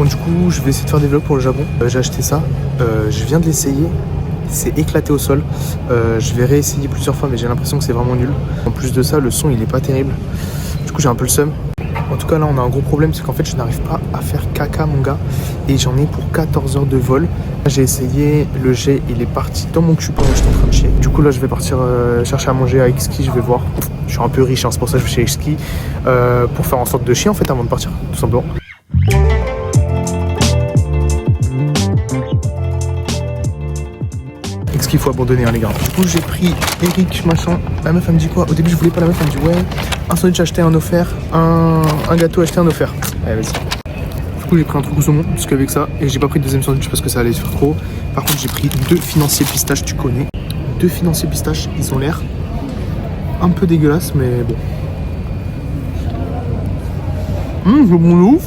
Bon du coup je vais essayer de faire des vlogs pour le Japon. J'ai acheté ça, je viens de l'essayer. C'est éclaté au sol. Je vais réessayer plusieurs fois mais j'ai l'impression que c'est vraiment nul. En plus de ça le son il est pas terrible. Du coup j'ai un peu le seum. En tout cas là on a un gros problème, c'est qu'en fait je n'arrive pas à faire caca mon gars. Et j'en ai pour 14 heures de vol. J'ai essayé, le jet il est parti dans mon cul pendant que j'étais en train de chier. Du coup là je vais partir chercher à manger à Exki, je vais voir. Je suis un peu riche hein, c'est pour ça que je vais chez Exki. Pour faire en sorte de chier en fait avant de partir, tout simplement. Exki il faut abandonner hein, les gars. Du coup j'ai pris Eric machin. La meuf elle me dit quoi? Au début je voulais pas, la meuf elle me dit ouais, un sandwich acheté un offert, un gâteau acheté un offert. Allez vas-y. Du coup j'ai pris un truc au saumon parce qu'avec ça, et j'ai pas pris de deuxième sandwich parce que ça allait se faire trop. Par contre j'ai pris 2 financiers pistaches, tu connais. 2 financiers pistaches, ils ont l'air un peu dégueulasses mais bon. C'est bon de ouf.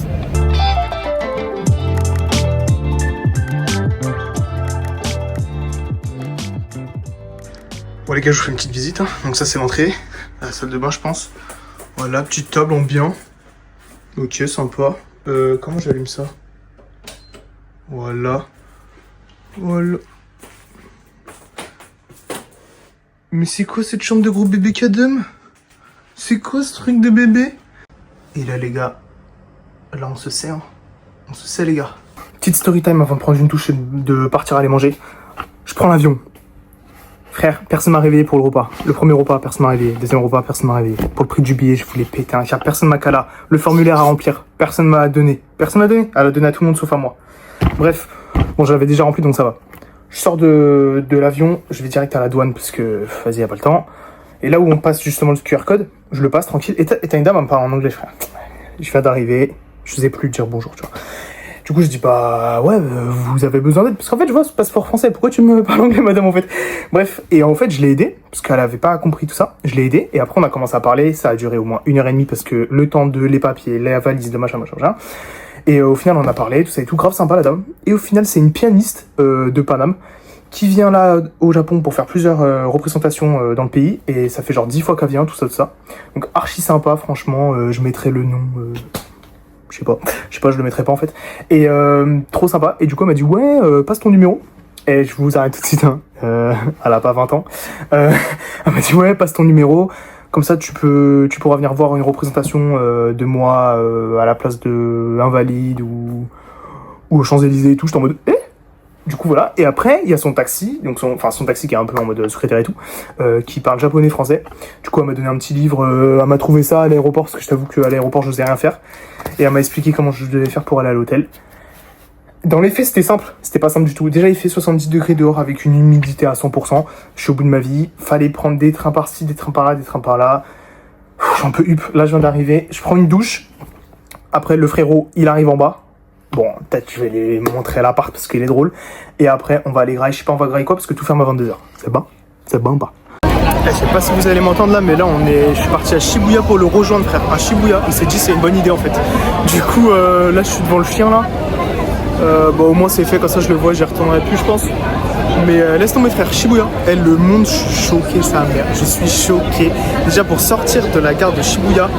Bon les gars je vous fais une petite visite hein. Donc ça c'est l'entrée, la salle de bain je pense. Voilà, petite table en bien. Ok sympa. Comment j'allume ça? Voilà. Voilà. Mais c'est quoi cette chambre de gros bébé Kadem? C'est quoi ce truc de bébé? Et là les gars, là on se sait hein. On se sait les gars. Petite story time avant de prendre une douche et de partir aller manger. Je prends l'avion. Frère, personne m'a réveillé pour le repas. Le premier repas, personne m'a réveillé. Deuxième repas, personne m'a réveillé. Pour le prix du billet, je voulais péter un câble. Personne m'a cala. Le formulaire à remplir, personne m'a donné. Personne m'a donné. Elle a donné à tout le monde sauf à moi. Bref, bon, j'avais déjà rempli donc ça va. Je sors de l'avion, je vais direct à la douane parce que, vas-y, y a pas le temps. Et là où on passe justement le QR code, je le passe tranquille. Et t'as une dame à me parler en anglais, frère. Je viens d'arriver, je sais plus dire bonjour, tu vois. Du coup, je dis, bah ouais, vous avez besoin d'aide. Parce qu'en fait, je vois ce passeport français. Pourquoi tu me parles anglais, madame, en fait? Bref, et en fait, je l'ai aidée, parce qu'elle avait pas compris tout ça. Je l'ai aidée, et après, on a commencé à parler. Ça a duré au moins 1h30, parce que le temps de les papiers, la valise, le machin. Et au final, on a parlé, tout ça et tout. Grave sympa, la dame. Et au final, c'est une pianiste de Paname qui vient là, au Japon, pour faire plusieurs représentations dans le pays. Et ça fait genre 10 fois qu'elle vient, tout ça. Donc, archi sympa, franchement. Je mettrai le nom... Je sais pas, je le mettrai pas en fait. Et trop sympa. Et du coup, elle m'a dit ouais, passe ton numéro. Et je vous arrête tout de suite. Hein. Elle a pas 20 ans. Elle m'a dit ouais, passe ton numéro. Comme ça, tu pourras venir voir une représentation de moi à la place de Invalide ou aux Champs-Élysées et tout. J'étais en mode du coup voilà, et après il y a son taxi, donc son taxi qui est un peu en mode secrétaire et tout, qui parle japonais français. Du coup elle m'a donné un petit livre, elle m'a trouvé ça à l'aéroport parce que je t'avoue qu'à l'aéroport je n'osais rien faire, et elle m'a expliqué comment je devais faire pour aller à l'hôtel. Dans les faits c'était simple, c'était pas simple du tout. Déjà il fait 70 degrés dehors avec une humidité à 100%, je suis au bout de ma vie, fallait prendre des trains par-ci, des trains par-là, des trains par-là. J'en peux hup, là je viens d'arriver, je prends une douche, après le frérot il arrive en bas. Bon, peut-être je vais les montrer à l'appart parce qu'il est drôle. Et après, on va aller grailler. Je sais pas, on va grailler quoi parce que tout ferme à 22h. C'est bon? C'est bon ou pas? Je sais pas si vous allez m'entendre là, mais là, je suis parti à Shibuya pour le rejoindre, frère. À Shibuya, il s'est dit c'est une bonne idée en fait. Du coup, là, je suis devant le chien là. Bon, au moins, c'est fait. Comme ça, je le vois, j'y retournerai plus, je pense. Mais laisse tomber, frère. Shibuya. Le monde, je suis choqué, sa mère. Je suis choqué. Déjà, pour sortir de la gare de Shibuya,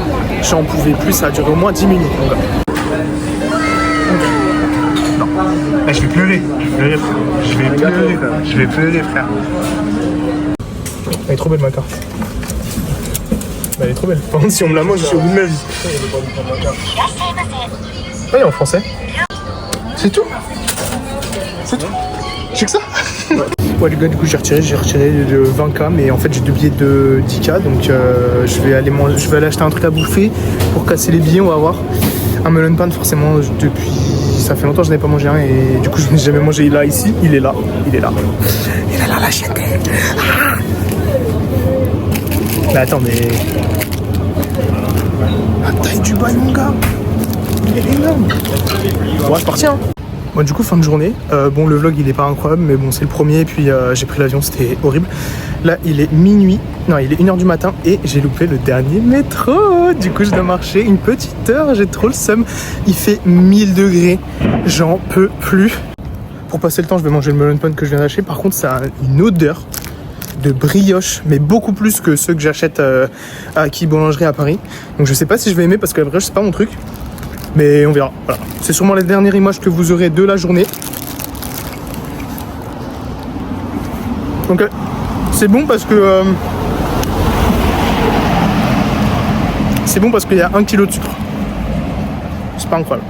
j'en pouvais plus. Ça a duré au moins 10 minutes, mon gars. Je vais pleurer, je vais pleurer frère. Elle est trop belle ma carte. Elle est trop belle. Par contre si on me la mange je suis au bout de ma vie. Ah, en français. C'est tout. C'est tout. J'ai que ça. Ouais les gars du coup j'ai retiré de 20K mais en fait j'ai 2 billets de 10K donc je vais aller acheter un truc à bouffer pour casser les billets, on va voir. Un melon pan forcément depuis... Ça fait longtemps que je n'avais pas mangé un et du coup je n'ai jamais mangé là ici. Il est là. Il est là la chienne. Ah mais attends mais... La taille du bail mon gars. Il est énorme. Bon c'est parti hein. Bon du coup fin de journée. Bon le vlog il est pas incroyable mais bon c'est le premier et puis j'ai pris l'avion, c'était horrible. Là il est minuit. Non, il est 1h du matin et j'ai loupé le dernier métro. Du coup, je dois marcher une petite heure. J'ai trop le seum. Il fait 1000 degrés. J'en peux plus. Pour passer le temps, je vais manger le melon pan que je viens d'acheter. Par contre, ça a une odeur de brioche, mais beaucoup plus que ceux que j'achète à Aki Boulangerie à Paris. Donc, je sais pas si je vais aimer parce que la brioche, c'est pas mon truc. Mais on verra. Voilà. C'est sûrement la dernière image que vous aurez de la journée. Donc c'est bon parce que c'est bon parce qu'il y a 1 kg de sucre. C'est pas incroyable.